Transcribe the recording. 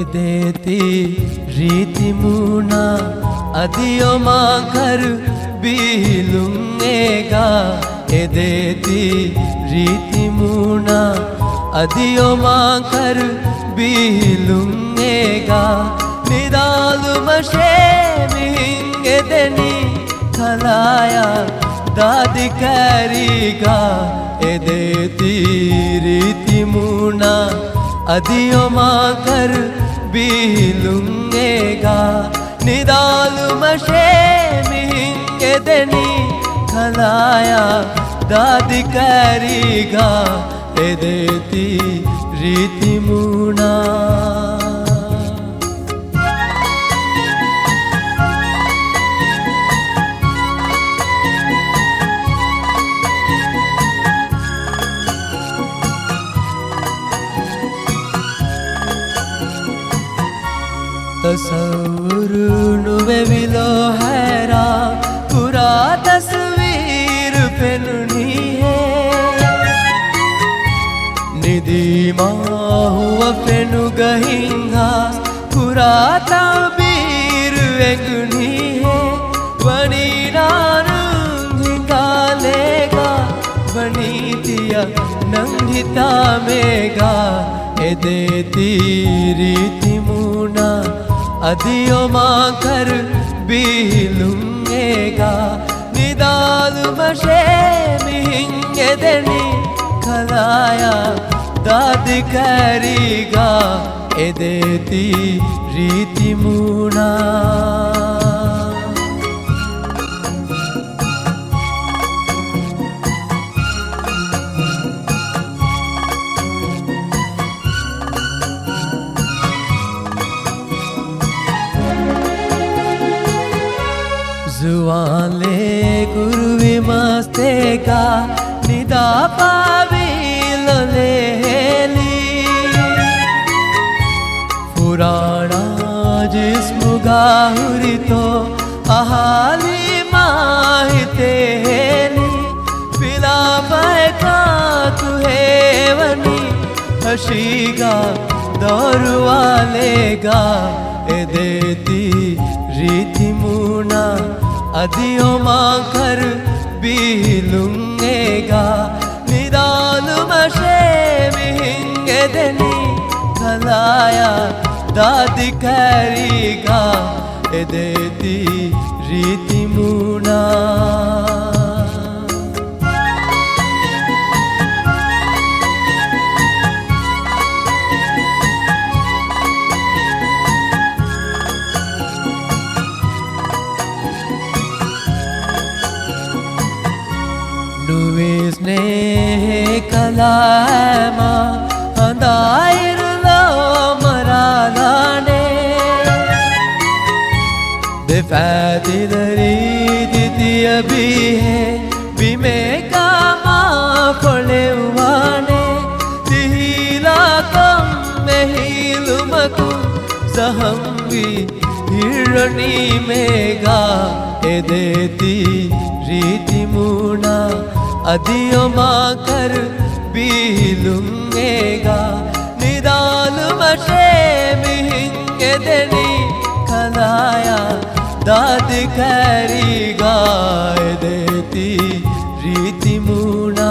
එදේති රීතිමුණා අදියොමාකරු බිහිලුම් ඒගා එදේති රීතිමුණා අදියොමාකරු බිහිලුම් ඒගා නිදාලුමශේමිහින් එදෙනි කලායා දාදිකැරීගා එදේති රීතිමුණා අදියොමාකරු බිහිලුම් ඒගා නිදාලුමශේමිහින් එදෙනි කලායා දාදිකැරීගා එදේති රීතිමුණා तसव्वुर नुवेविलो हैरा पूरा तस्वीर पेनुनी है निदीमा हुआ पेनु गहिंगा पूरा ताबीर वेगुनी है वनी नारंगिंगा लेगा वनी दिया नंगिता मेगा एदेती रीतिमुना අදියොමාකරු බිහිලුම් ඒගා නිදාලුමශේමිහින් එදෙනි කලායා දාදිකැරීගා එදේති රීතිමුණා जुआले गुरुवी मस्तेगा निदा पावीलो लेली पुराना जिस्मुगा हुरी तो आहाली माहितेली पिला पैका तुहेवनी हशीगा दौरवालेगा एदेती रीतिमुना අදියොමාකරු බිහිලුම් ඒගා නිදාලුමශේමිහින් එදෙනි කලායා දාදිකැරීගා එදේති රීතිමුණා स्नेह कलामा अंदाइरलो मरालाने बेफादिलरी दितिय भी है बिमे कामा फले वाने तिहिला कम मेहिलुमकु सहम्वी हिरणी मेगा एदेती रीतिमुना අදියොමාකරු බිහිලුම් ඒගා නිදාලුමශේමිහින් එදෙනි කලායා දාදිකැරීගා එදේති රීතිමුණා